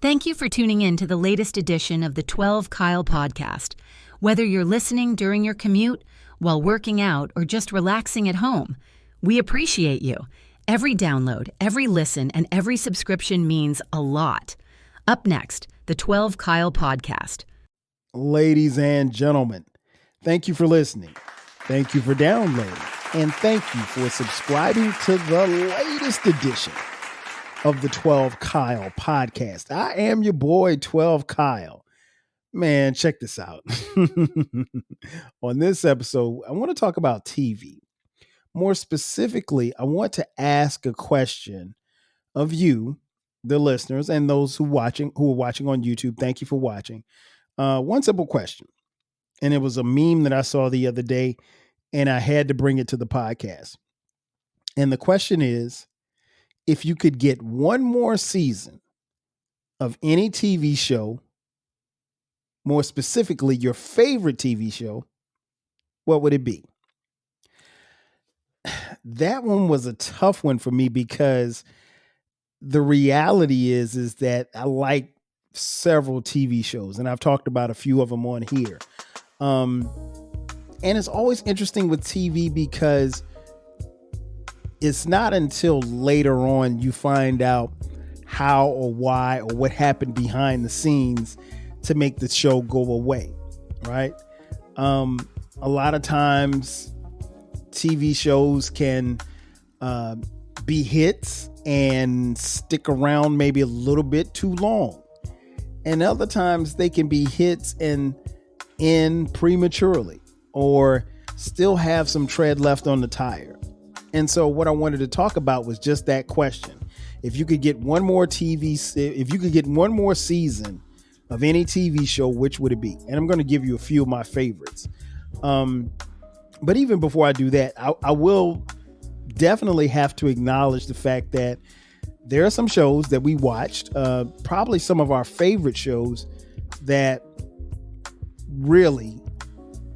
Thank you for tuning in to the latest edition of the 12 Kyle podcast. Whether you're listening during your commute, while working out, or just relaxing at home, we appreciate you. Every download, every listen, and every subscription means a lot. Up next, the 12 Kyle podcast. Ladies and gentlemen, thank you for listening. Thank you for downloading. And thank you for subscribing to the latest edition of the 12 Kyle podcast. I am your boy, 12 Kyle. Man, check this out. On this episode, I want to talk about TV. More specifically, I want to ask a question of you, the listeners, and those who are watching on YouTube. Thank you for watching. One simple question. And it was a meme that I saw the other day, and I had to bring it to the podcast. And the question is, if you could get one more season of any TV show, more specifically your favorite TV show, what would it be? That one was a tough one for me because the reality is that I like several TV shows, and I've talked about a few of them on here. And it's always interesting with TV because it's not until later on you find out how or why or what happened behind the scenes to make the show go away, right? A lot of times TV shows can be hits and stick around maybe a little bit too long. And other times they can be hits and end prematurely or still have some tread left on the tire. And so what I wanted to talk about was just that question. If you could get one more season of any TV show, which would it be? And I'm going to give you a few of my favorites. But even before I do that, I will definitely have to acknowledge the fact that there are some shows that we watched, probably some of our favorite shows that really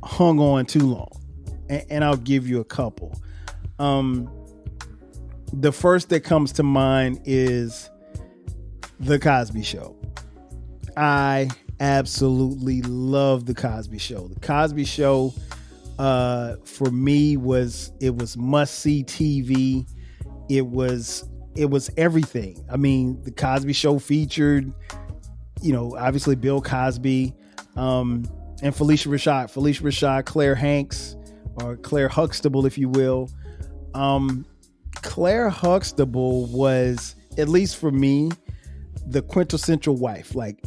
hung on too long. And I'll give you a couple. The first that comes to mind is The Cosby Show. I absolutely love The Cosby Show. The Cosby Show, for me, was must-see TV. It was everything. I mean, The Cosby Show featured, obviously Bill Cosby, and Phylicia Rashad, Claire Hanks, or Claire Huxtable, if you will. Claire Huxtable was, at least for me, the quintessential wife. Like,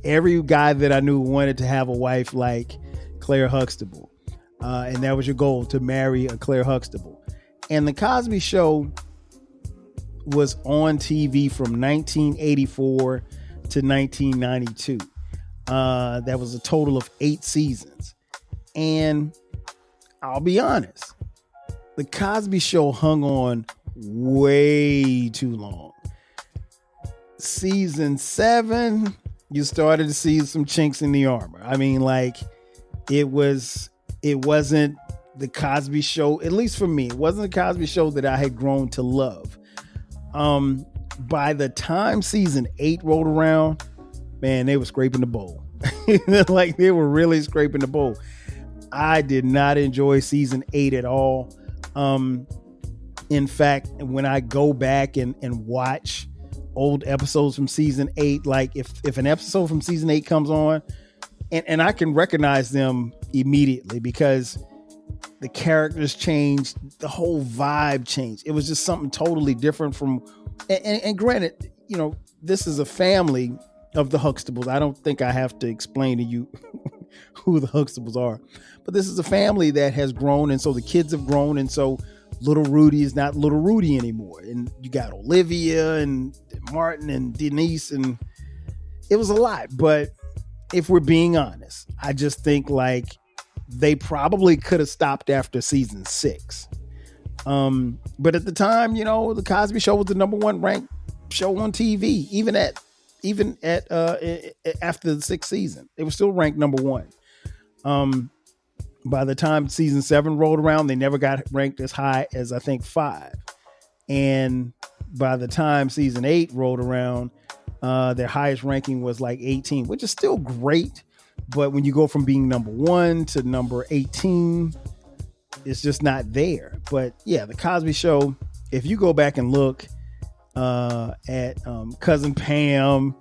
every guy that I knew wanted to have a wife like Claire Huxtable. And that was your goal, to marry a Claire Huxtable. And The Cosby Show was on TV from 1984 to 1992. That was a total of 8 seasons. And I'll be honest, The Cosby Show hung on way too long. Season 7, you started to see some chinks in the armor. I mean, like, it wasn't The Cosby Show, at least for me, it wasn't The Cosby Show that I had grown to love. By the time season 8 rolled around, man, they were scraping the bowl. Like, they were really scraping the bowl. I did not enjoy season 8 at all. In fact, when I go back and watch old episodes from season 8, like if an episode from season 8 comes on, and I can recognize them immediately because the characters changed, the whole vibe changed. It was just something totally different from, and granted, this is a family of the Huxtables. I don't think I have to explain to you who the Huxtables are, but this is a family that has grown, and so the kids have grown, and so little Rudy is not little Rudy anymore, and you got Olivia and Martin and Denise, and it was a lot. But if we're being honest, I just think like they probably could have stopped after season 6. But at the time, The Cosby Show was the number 1 ranked show on TV, even at after the 6th season, it was still ranked number 1. By the time season 7 rolled around, they never got ranked as high as, I think, 5. And by the time season 8 rolled around, Their highest ranking was like 18, which is still great. But when you go from being number 1 to number 18, it's just not there. But yeah, the Cosby Show, if you go back and look at Cousin Pam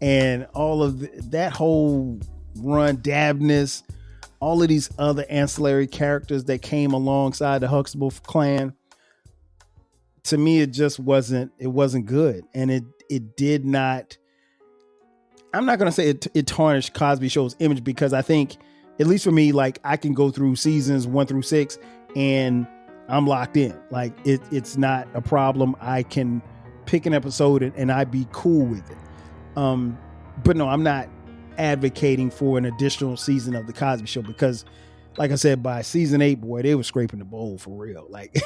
and all of that whole run, Dabness, all of these other ancillary characters that came alongside the Huxtable clan, to me, it just wasn't good. And it did not, I'm not going to say it tarnished Cosby Show's image, because I think, at least for me, like I can go through seasons 1 through 6 and I'm locked in. Like it's not a problem. I can pick an episode and I'd be cool with it. But no, I'm not advocating for an additional season of the Cosby Show, because like I said, by season 8, boy, they were scraping the bowl for real. Like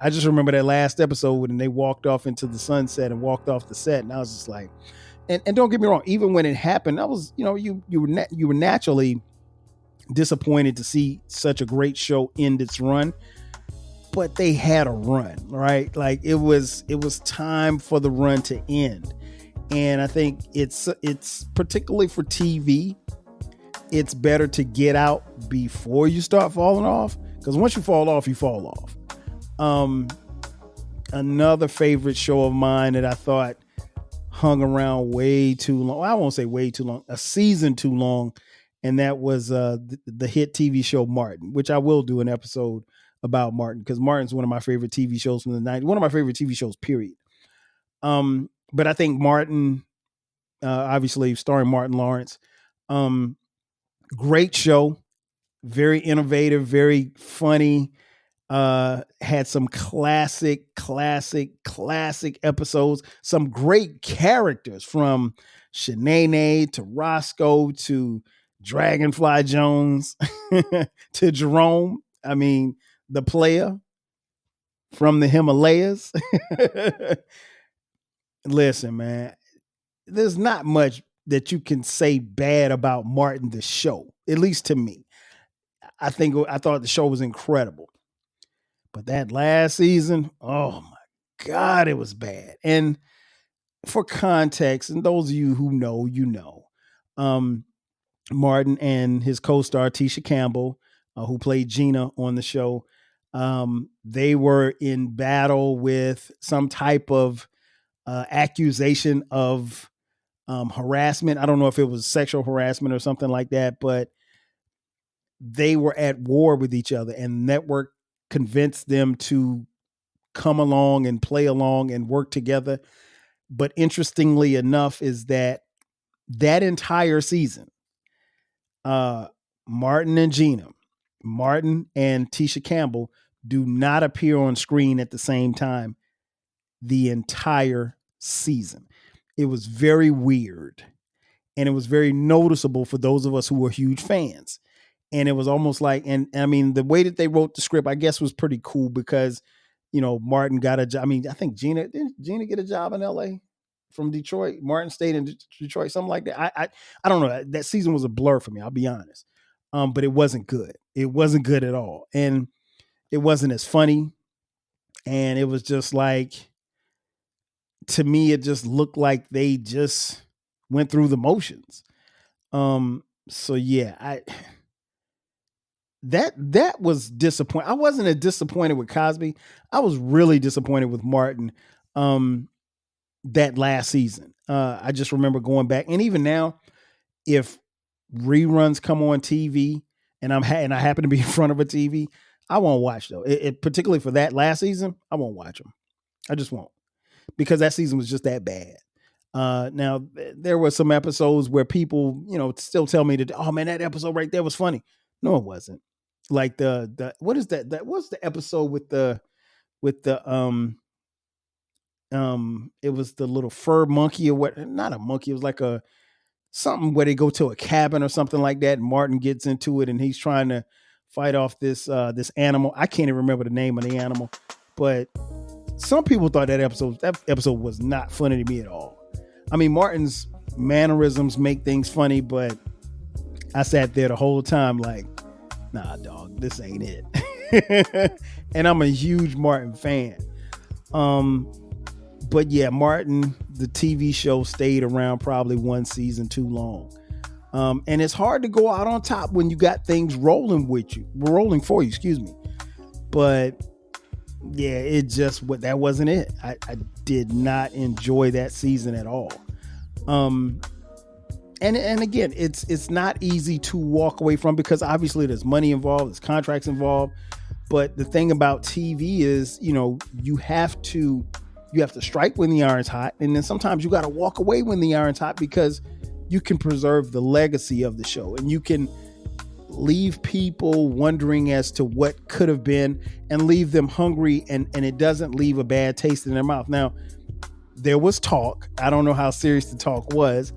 I just remember that last episode when they walked off into the sunset and walked off the set, and I was just like, and don't get me wrong, even when it happened, I was, you were naturally disappointed to see such a great show end its run, but they had a run, right? Like it was time for the run to end. And I think it's particularly for TV, it's better to get out before you start falling off, because once you fall off, you fall off. Another favorite show of mine that I thought hung around way too long, I won't say way too long, a season too long, and that was the hit TV show Martin, which I will do an episode about Martin, because Martin's one of my favorite TV shows from the 90s, one of my favorite TV shows, period. But I think Martin, obviously starring Martin Lawrence, great show, very innovative, very funny, had some classic episodes, some great characters, from Shanae to Roscoe to Dragonfly Jones to Jerome. I mean, the player from the Himalayas. Listen, man, there's not much that you can say bad about Martin the show, at least to me. I thought the show was incredible. But that last season, oh my God, it was bad. And for context, and those of you who know, Martin and his co-star Tisha Campbell, who played Gina on the show, they were in battle with some type of accusation of harassment. I don't know if it was sexual harassment or something like that, but they were at war with each other, and the network convinced them to come along and play along and work together. But interestingly enough is that entire season, Martin and Gina, Martin and Tisha Campbell do not appear on screen at the same time the entire season. It was very weird, and it was very noticeable for those of us who were huge fans. And it was almost like, and I mean, the way that they wrote the script, I guess, was pretty cool, because, Martin got a job. I mean, I think didn't Gina get a job in LA from Detroit? Martin stayed in Detroit, something like that. I don't know. That season was a blur for me, I'll be honest. But it wasn't good. It wasn't good at all. And it wasn't as funny. And it was just like, to me, it just looked like they just went through the motions. So yeah, that was disappointing. I wasn't as disappointed with Cosby. I was really disappointed with Martin that last season. I just remember going back, and even now, if reruns come on TV and I happen to be in front of a TV, I won't watch though. It particularly for that last season, I won't watch them. I just won't, because that season was just that bad. Now there were some episodes where people, still tell me that, oh man, that episode right there was funny. No, it wasn't. Like the what is that? What's the episode with the it was the little fur monkey, or what? Not a monkey. It was like something where they go to a cabin or something like that. And Martin gets into it, and he's trying to fight off this animal. I can't even remember the name of the animal, but some people thought that episode was not funny to me at all. I mean, Martin's mannerisms make things funny, but I sat there the whole time like, nah, dog, this ain't it. And I'm a huge Martin fan. But yeah, Martin, the TV show, stayed around probably one season too long. And it's hard to go out on top when you got things rolling for you, excuse me. But yeah, that wasn't it. I did not enjoy that season at all. And again, it's not easy to walk away from, because obviously there's money involved, there's contracts involved. But the thing about TV is, you have to strike when the iron's hot, and then sometimes you got to walk away when the iron's hot, because you can preserve the legacy of the show, and you can leave people wondering as to what could have been, and leave them hungry, and it doesn't leave a bad taste in their mouth. Now, there was talk, I don't know how serious the talk was,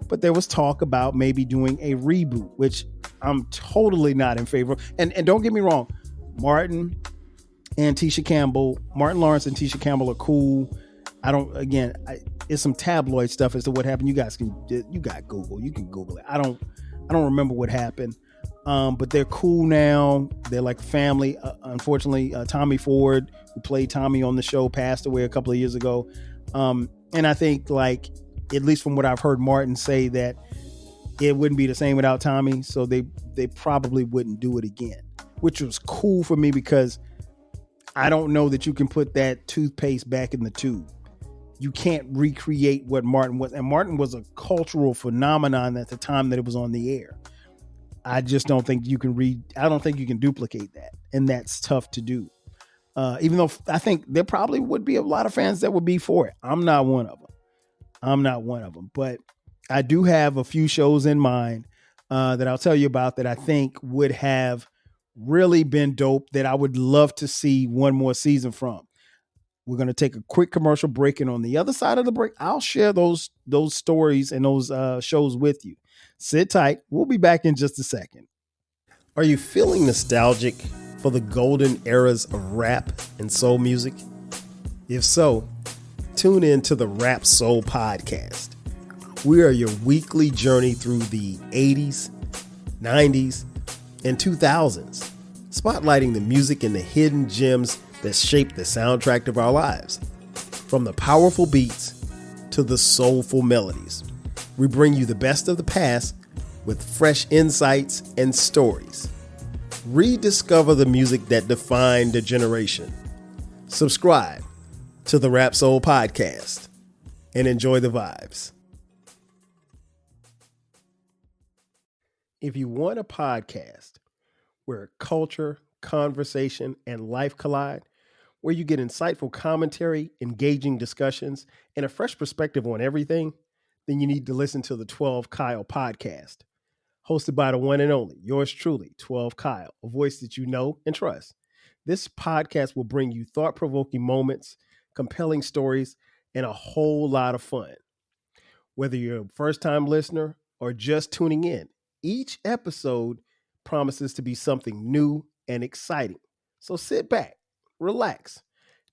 but there was talk about maybe doing a reboot, which I'm totally not in favor of. And don't get me wrong, Martin Lawrence and Tisha Campbell are cool. It's some tabloid stuff as to what happened. You got Google. You can Google it. I don't remember what happened. But they're cool now. They're like family. Unfortunately, Tommy Ford, who played Tommy on the show, passed away a couple of years ago. And I think, like, at least from what I've heard Martin say, that it wouldn't be the same without Tommy. So they probably wouldn't do it again, which was cool for me, because I don't know that you can put that toothpaste back in the tube. You can't recreate what Martin was. And Martin was a cultural phenomenon at the time that it was on the air. I just don't think you can duplicate that. And that's tough to do. Even though I think there probably would be a lot of fans that would be for it. I'm not one of them. But I do have a few shows in mind that I'll tell you about that I think would have really been dope, that I would love to see one more season from. We're going to take a quick commercial break, and on the other side of the break, I'll share those stories and those shows with you. Sit tight. We'll be back in just a second. Are you feeling nostalgic for the golden eras of rap and soul music? If so, tune in to the Rap Soul Podcast. We are your weekly journey through the 80s, 90s, and 2000s, spotlighting the music and the hidden gems that shaped the soundtrack of our lives. From the powerful beats to the soulful melodies, we bring you the best of the past with fresh insights and stories. Rediscover the music that defined a generation. Subscribe to the Rap Soul Podcast and enjoy the vibes. If you want a podcast where culture, conversation, and life collide, where you get insightful commentary, engaging discussions, and a fresh perspective on everything, then you need to listen to the 12 Kyle podcast. Hosted by the one and only, yours truly, 12 Kyle, a voice that you know and trust. This podcast will bring you thought-provoking moments, compelling stories, and a whole lot of fun. Whether you're a first-time listener or just tuning in, each episode promises to be something new and exciting. So sit back, relax,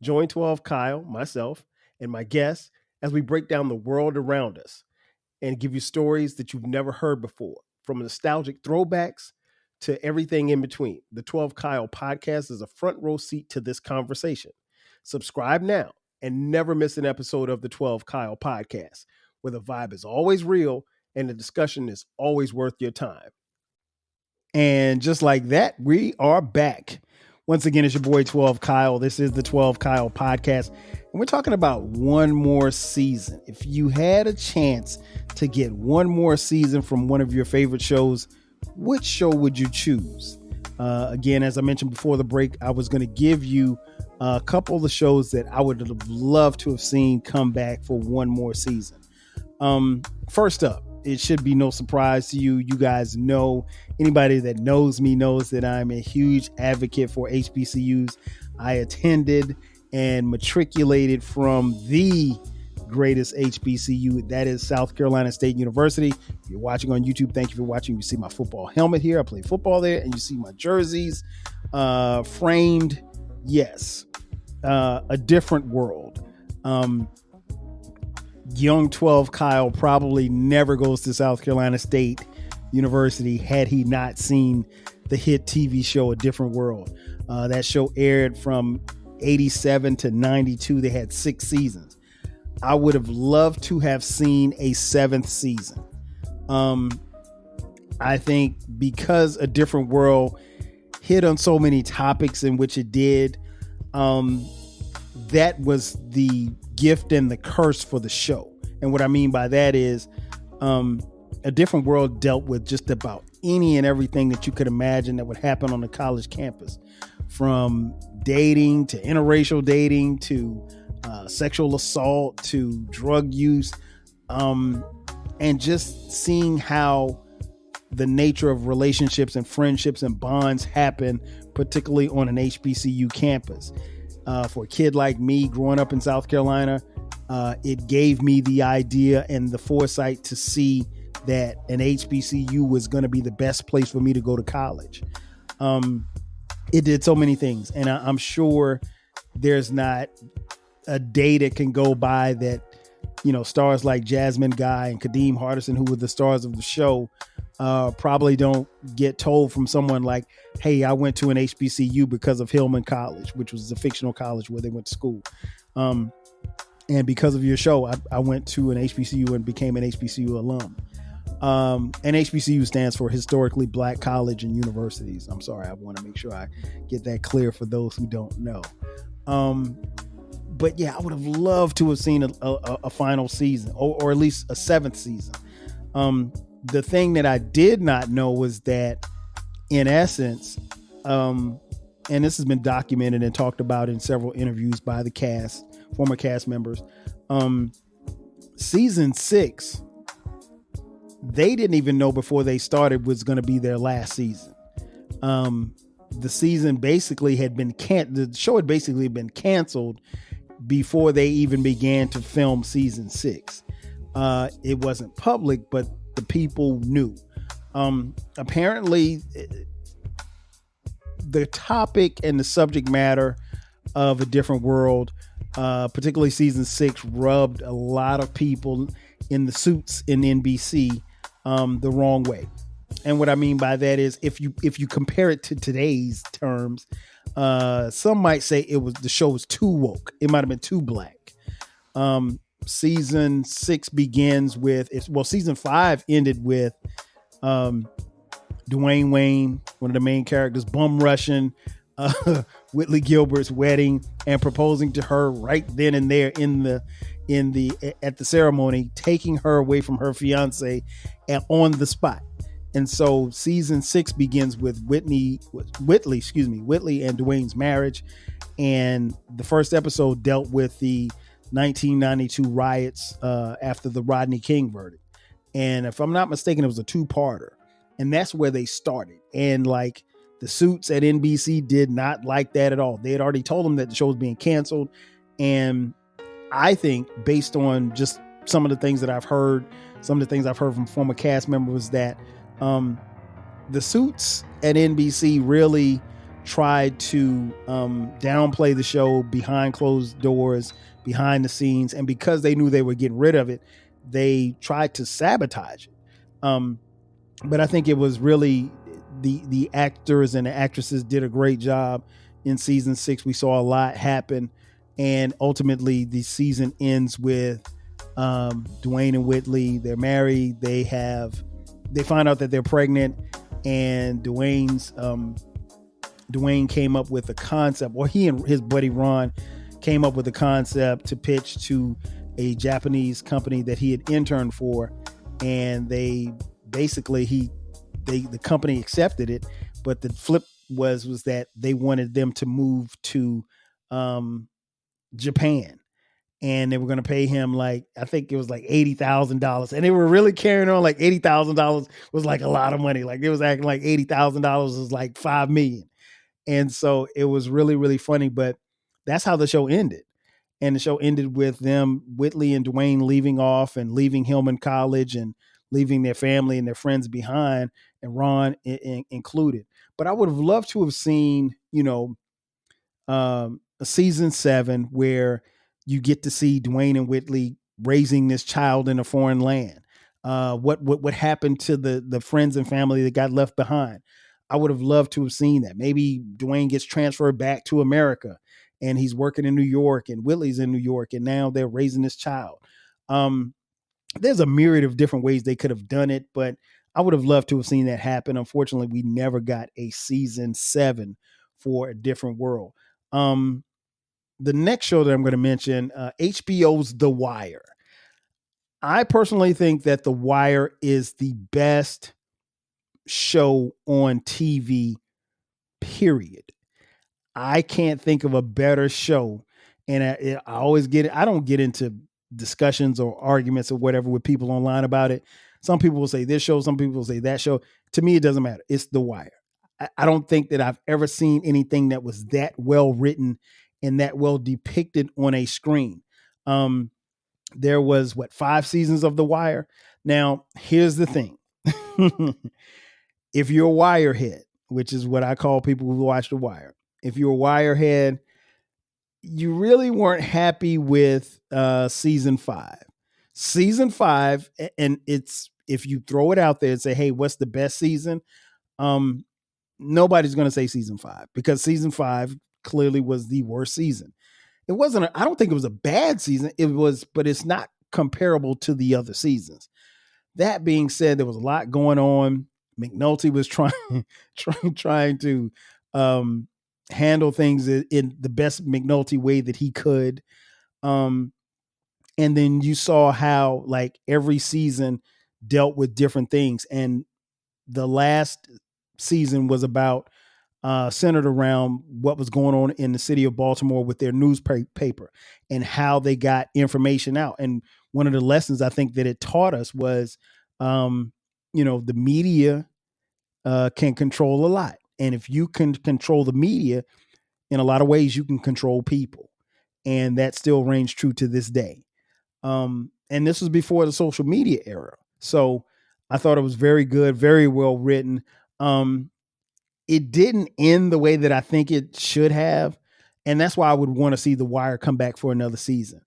join 12 Kyle, myself, and my guests as we break down the world around us and give you stories that you've never heard before, from nostalgic throwbacks to everything in between. The 12 Kyle podcast is a front row seat to this conversation. Subscribe now and never miss an episode of the 12 Kyle podcast, where the vibe is always real and the discussion is always worth your time. And just like that, we are back. Once again, it's your boy 12 Kyle. This is the 12 Kyle podcast. And we're talking about one more season. If you had a chance to get one more season from one of your favorite shows, which show would you choose? Again, as I mentioned before the break, I was going to give you a couple of the shows that I would have loved to have seen come back for one more season. First up, it should be no surprise to you. You guys know, anybody that knows me knows that I'm a huge advocate for HBCUs. I attended and matriculated from the greatest HBCU, that is South Carolina State University. If you're watching on YouTube, thank you for watching. You see my football helmet here. I play football there, and you see my jerseys framed. Yes, a different world. Young 12 Kyle probably never goes to South Carolina State University had he not seen the hit TV show A Different World. That show aired from 87 to 92. They had 6 seasons. I would have loved to have seen a 7th season. I think because A Different World hit on so many topics in which it did, that was the gift and the curse for the show. And what I mean by that is, A Different World dealt with just about any and everything that you could imagine that would happen on a college campus, from dating to interracial dating to sexual assault to drug use, and just seeing how the nature of relationships and friendships and bonds happen, particularly on an HBCU campus. For a kid like me growing up in South Carolina, it gave me the idea and the foresight to see that an HBCU was going to be the best place for me to go to college. It did so many things, and I'm sure there's not a day that can go by that, stars like Jasmine Guy and Kadeem Hardison, who were the stars of the show, probably don't get told from someone like, hey, I went to an HBCU because of Hillman College, which was a fictional college where they went to school. And because of your show, I went to an HBCU and became an HBCU alum. And HBCU stands for Historically Black College and Universities. I'm sorry, I want to make sure I get that clear for those who don't know. But yeah, I would have loved to have seen a final season, or at least a 7th season. The thing that I did not know was that, in essence, and this has been documented and talked about in several interviews by the cast, former cast members, season 6, they didn't even know before they started was going to be their last season. The season basically the show had basically been canceled before they even began to film season 6. It wasn't public, but the people knew. Apparently, the topic and the subject matter of A Different World, particularly season 6, rubbed a lot of people in the suits in NBC the wrong way. And what I mean by that is, if you compare it to today's terms, some might say the show was too woke. It might have been too black. Season 6 begins with, season 5 ended with Dwayne Wayne, one of the main characters, bum rushing Whitley Gilbert's wedding and proposing to her right then and there at the ceremony, taking her away from her fiance and on the spot. And so season 6 begins with Whitley and Dwayne's marriage. And the first episode dealt with the 1992 riots after the Rodney King verdict. And if I'm not mistaken, it was a 2-parter. And that's where they started. And like, the suits at NBC did not like that at all. They had already told them that the show was being canceled. And I think, based on just some of the things that I've heard, from former cast members, that the suits at NBC really tried to downplay the show behind closed doors, behind the scenes. And because they knew they were getting rid of it, they tried to sabotage it. But I think it was really the actors and the actresses did a great job in season 6. We saw a lot happen. And ultimately, the season ends with Dwayne and Whitley. They're married. They find out that they're pregnant, and Dwayne came up with a concept, or he and his buddy Ron came up with a concept to pitch to a Japanese company that he had interned for, and the company accepted it, but the flip was that they wanted them to move to Japan, and they were going to pay him, like, I think it was like $80,000, and they were really carrying on like $80,000 was like a lot of money. Like, they was acting like $80,000 was like $5 million. And so it was really, really funny, but that's how the show ended. And the show ended with them, Whitley and Dwayne, leaving off and leaving Hillman College and leaving their family and their friends behind, and Ron included. But I would have loved to have seen, a season 7 where you get to see Dwayne and Whitley raising this child in a foreign land. What happened to the friends and family that got left behind? I would have loved to have seen that. Maybe Dwayne gets transferred back to America and he's working in New York, and Whitley's in New York, and now they're raising this child. There's a myriad of different ways they could have done it, but I would have loved to have seen that happen. Unfortunately, we never got a season 7 for A Different World. The next show that I'm going to mention, HBO's The Wire. I personally think that The Wire is the best show on TV, period. I can't think of a better show. And I always get it. I don't get into discussions or arguments or whatever with people online about it. Some people will say this show, some people will say that show. To me, it doesn't matter. It's The Wire. I don't think that I've ever seen anything that was that well written and that well depicted on a screen. There was 5 seasons of The Wire. Now, here's the thing. If you're a Wirehead, which is what I call people who watch The Wire, if you're a Wirehead, you really weren't happy with season 5. Season 5, and it's, if you throw it out there and say, hey, what's the best season? Nobody's going to say season 5, because season 5 clearly was the worst season. It wasn't, I don't think it was a bad season. It was, but it's not comparable to the other seasons. That being said, there was a lot going on. McNulty was trying to handle things in the best McNulty way that he could. And then you saw how like every season dealt with different things. And the last season was about centered around what was going on in the city of Baltimore with their newspaper and how they got information out. And one of the lessons I think that it taught us was, the media can control a lot. And if you can control the media in a lot of ways, you can control people. And that still reigns true to this day. And this was before the social media era. So I thought it was very good, very well written. It didn't end the way that I think it should have. And that's why I would want to see The Wire come back for another season.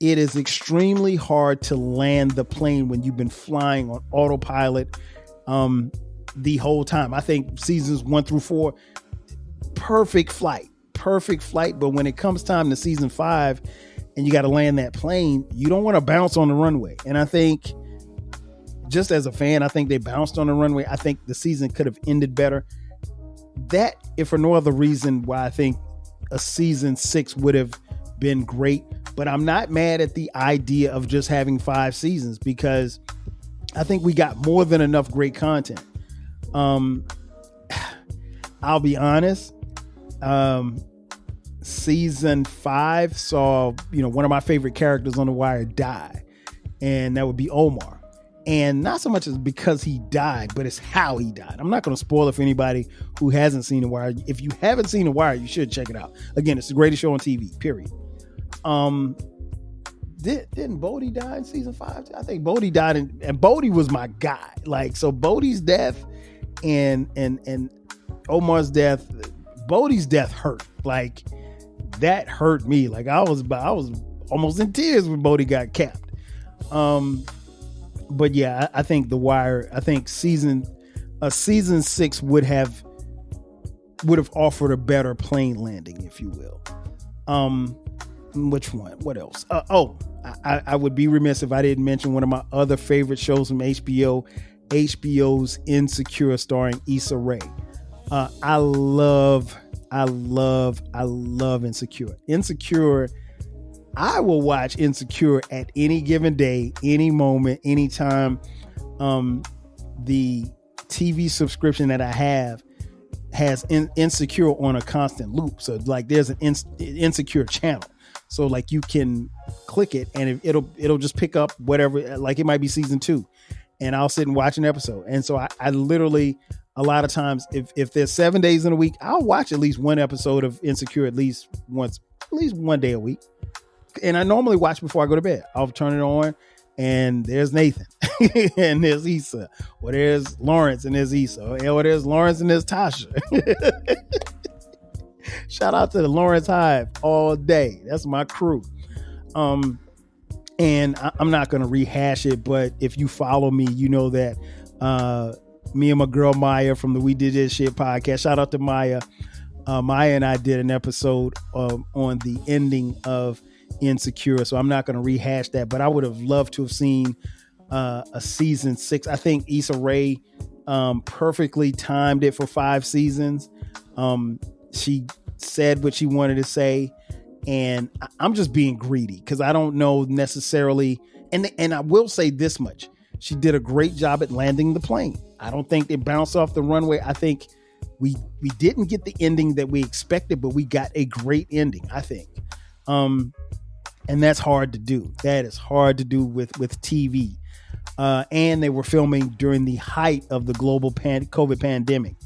It is extremely hard to land the plane when you've been flying on autopilot the whole time. I think seasons 1 through 4, perfect flight. But when it comes time to season 5 and you got to land that plane, you don't want to bounce on the runway. And I think, just as a fan, I think they bounced on the runway. I think the season could have ended better. That, if for no other reason, why I think a season 6 would have been great. But I'm not mad at the idea of just having 5 seasons, because I think we got more than enough great content. I'll be honest. Season 5 saw, one of my favorite characters on The Wire die, and that would be Omar. And not so much as because he died, but it's how he died. I'm not going to spoil it for anybody who hasn't seen The Wire. If you haven't seen The Wire, you should check it out. Again, it's the greatest show on TV, period. Didn't Bodie die in season 5? I think Bodie died, and Bodie was my guy. Like, so Bodie's death and Omar's death, Bodie's death hurt. Like, that hurt me. Like, I was almost in tears when Bodie got capped. But yeah, I think The Wire, I think season 6 would have offered a better plane landing, if you will. Which one? What else? I would be remiss if I didn't mention one of my other favorite shows from HBO, HBO's Insecure, starring Issa Rae. I love Insecure. Insecure, I will watch Insecure at any given day, any moment, anytime. The TV subscription that I have has Insecure on a constant loop. So like there's an Insecure channel. So like you can click it and it'll just pick up whatever, like it might be season 2, and I'll sit and watch an episode. And so I literally, a lot of times, if there's 7 days in a week, I'll watch at least one episode of Insecure at least one day a week. And I normally watch before I go to bed. I'll turn it on and there's Nathan and there's Issa, or there's Lawrence and there's Issa, or there's Lawrence and there's Tasha. Shout out to the Lawrence Hive all day. That's my crew. And I'm not going to rehash it, but if you follow me, you know that me and my girl Maya from the We Did This Shit podcast, shout out to Maya. Maya and I did an episode on the ending of Insecure, so I'm not going to rehash that. But I would have loved to have seen a season 6. I think Issa Rae perfectly timed it for 5 seasons. She said what she wanted to say, and I'm just being greedy because I don't know necessarily. And I will say this much: she did a great job at landing the plane. I don't think they bounced off the runway. I think we didn't get the ending that we expected, but we got a great ending, I think. And that's hard to do. That is hard to do with TV. And they were filming during the height of the global COVID pandemic,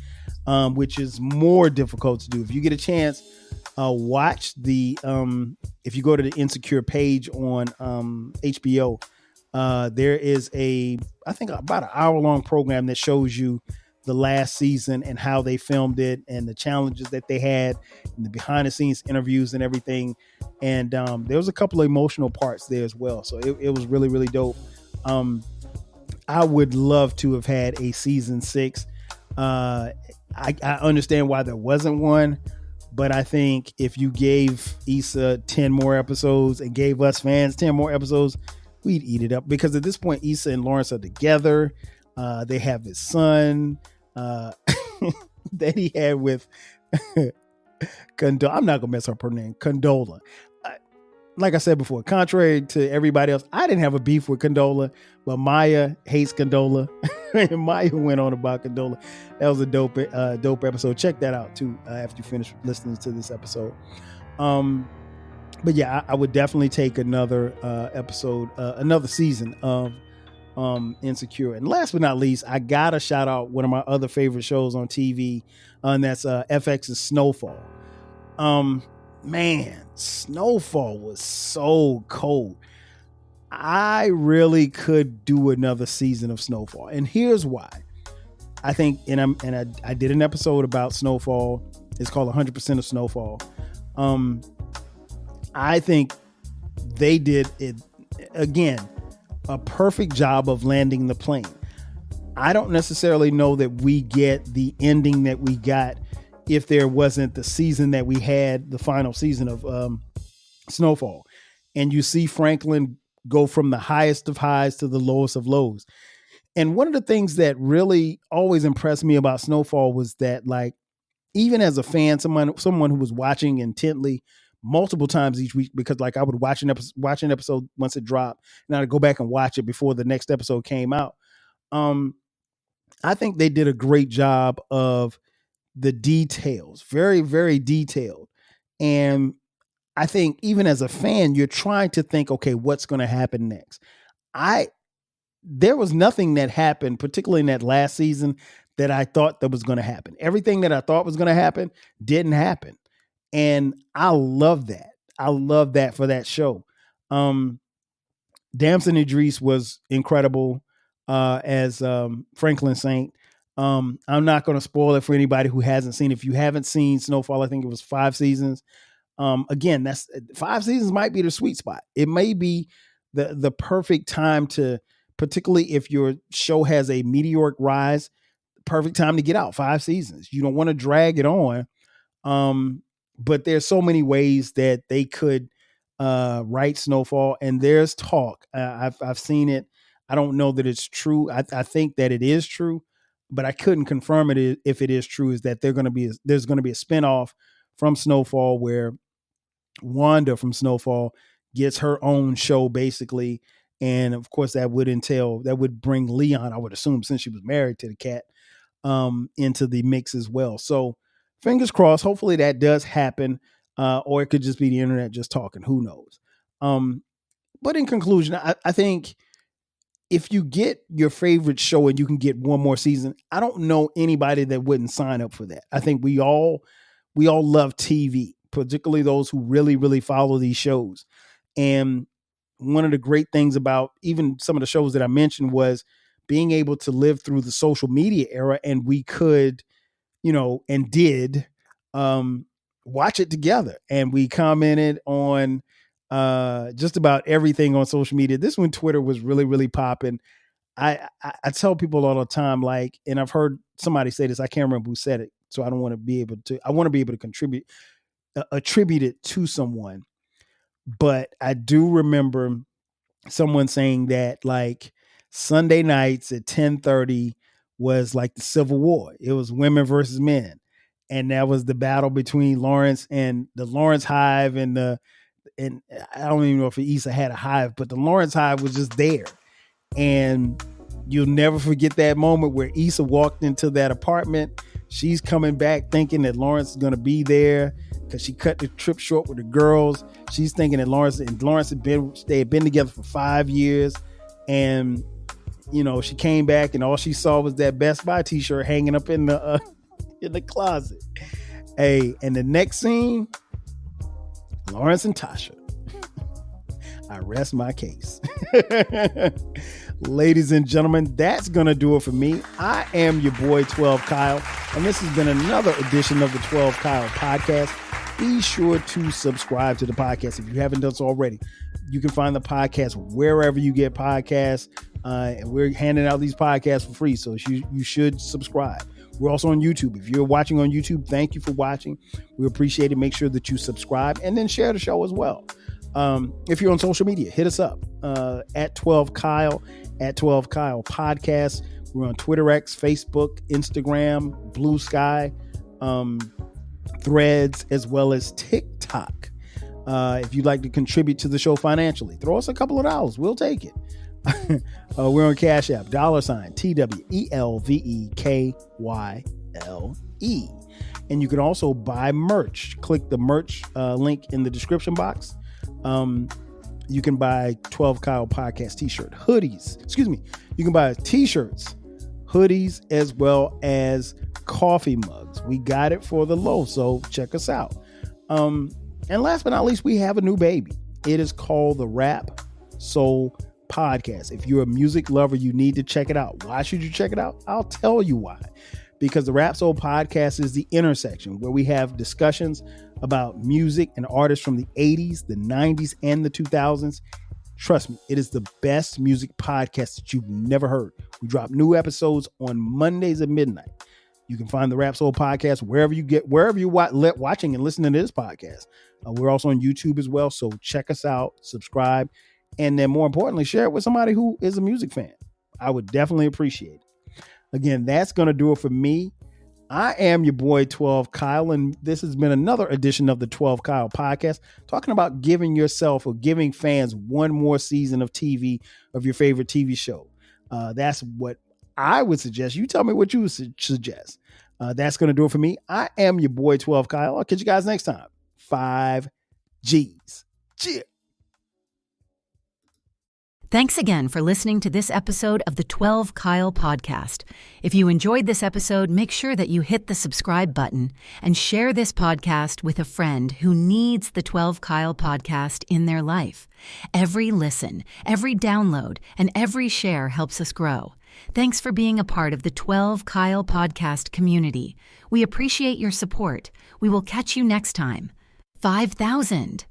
which is more difficult to do. If you get a chance, watch the if you go to the Insecure page on HBO, there is I think about an hour-long program that shows you the last season and how they filmed it and the challenges that they had and the behind-the-scenes interviews and everything. And there was a couple of emotional parts there as well. So it was really, really dope. I would love to have had a season 6. I understand why there wasn't one, but I think if you gave Issa 10 more episodes and gave us fans 10 more episodes, we'd eat it up. Because at this point, Issa and Lawrence are together. They have his son that he had with Condola. I'm not going to mess up her name. Condola. Like I said before, contrary to everybody else, I didn't have a beef with Condola, but Maya hates Condola. And Maya went on about Condola. That was a dope episode. Check that out too after you finish listening to this episode. But yeah, I would definitely take another episode, another season of Insecure. And last but not least, I gotta shout out one of my other favorite shows on TV, and that's FX's Snowfall. Man, Snowfall was so cold. I really could do another season of Snowfall, and here's why. I think, I did an episode about Snowfall. It's called 100% of Snowfall. I think they did it again, a perfect job of landing the plane. I don't necessarily know that we get the ending that we got if there wasn't the season that we had, the final season of Snowfall. And you see Franklin go from the highest of highs to the lowest of lows. And one of the things that really always impressed me about Snowfall was that, like, even as a fan, someone who was watching intently multiple times each week, because like I would watch an episode once it dropped, and I'd go back and watch it before the next episode came out. I think they did a great job of the details, very, very detailed. And I think even as a fan, you're trying to think, okay, what's going to happen next? There was nothing that happened, particularly in that last season, that I thought that was going to happen. Everything that I thought was going to happen didn't happen. And I love that. I love that for that show. Damson Idris was incredible as Franklin Saint. I'm not going to spoil it for anybody who hasn't seen it. If you haven't seen Snowfall, I think it was 5 seasons. Again, that's 5 seasons might be the sweet spot. It may be the perfect time to, particularly if your show has a meteoric rise, perfect time to get out. 5 seasons. You don't want to drag it on. But there's so many ways that they could write Snowfall, and there's talk. I've seen it. I don't know that it's true. I think that it is true, but I couldn't confirm it if it is true. Is that there's going to be a spinoff from Snowfall where Wanda from Snowfall gets her own show basically, and of course that would bring Leon, I would assume, since she was married to the cat, into the mix as well. So fingers crossed. Hopefully that does happen, or it could just be the internet just talking. Who knows? But in conclusion, I think if you get your favorite show and you can get one more season, I don't know anybody that wouldn't sign up for that. I think we all love TV, particularly those who really, really follow these shows. And one of the great things about even some of the shows that I mentioned was being able to live through the social media era, and we could, and did watch it together, and we commented on just about everything on social media. This when Twitter was really, really popping. I tell people all the time, like, and I've heard somebody say this, I can't remember who said it, So I don't want to be able to, I want to be able to attribute it to someone. But I do remember someone saying that like Sunday nights at 10:30 was like the Civil War. It was women versus men. And that was the battle between Lawrence and the Lawrence Hive and I don't even know if Issa had a hive, but the Lawrence Hive was just there. And you'll never forget that moment where Issa walked into that apartment. She's coming back thinking that Lawrence is going to be there because she cut the trip short with the girls. She's thinking that Lawrence had been together for 5 years. And, you know, she came back and all she saw was that Best Buy t-shirt hanging up in the closet. Hey, and the next scene, Lawrence and Tasha. I rest my case. Ladies and gentlemen, that's going to do it for me. I am your boy 12 Kyle, and this has been another edition of the 12 Kyle podcast. Be sure to subscribe to the podcast if you haven't done so already. You can find the podcast wherever you get podcasts, and we're handing out these podcasts for free, so you should subscribe. We're also on YouTube. If you're watching on YouTube, thank you for watching. We appreciate it. Make sure that you subscribe and then share the show as well. If you're on social media, hit us up at 12 Kyle, at 12 Kyle Podcast. We're on Twitter X, Facebook, Instagram, Blue Sky, Threads, as well as TikTok. If you'd like to contribute to the show financially, throw us a couple of dollars. We'll take it. We're on Cash App, $TWELVEKYLE. And you can also buy merch. Click the merch link in the description box. You can buy 12 Kyle Podcast t-shirt, hoodies. You can buy t-shirts, hoodies, as well as coffee mugs. We got it for the low, so check us out. And last but not least, we have a new baby. It is called the Rap Soul Podcast. If you're a music lover, you need to check it out. Why should you check it out? I'll tell you why. Because the Rap Soul Podcast is the intersection where we have discussions about music and artists from the 80s, the 90s, and the 2000s. Trust me, it is the best music podcast that you've never heard. We drop new episodes on Mondays at midnight. You can find the Rap Soul Podcast wherever you're watching and listening to this podcast. We're also on YouTube as well, so check us out, subscribe, and then more importantly, share it with somebody who is a music fan. I would definitely appreciate it. Again, that's going to do it for me. I am your boy 12 Kyle, and this has been another edition of the 12 Kyle podcast, talking about giving yourself or giving fans one more season of TV of your favorite TV show. That's what I would suggest. You tell me what you would suggest. That's going to do it for me. I am your boy 12 Kyle. I'll catch you guys next time. 5 G's. Cheers. Thanks again for listening to this episode of the 12 Kyle podcast. If you enjoyed this episode, make sure that you hit the subscribe button and share this podcast with a friend who needs the 12 Kyle podcast in their life. Every listen, every download, and every share helps us grow. Thanks for being a part of the 12 Kyle podcast community. We appreciate your support. We will catch you next time. 5,000.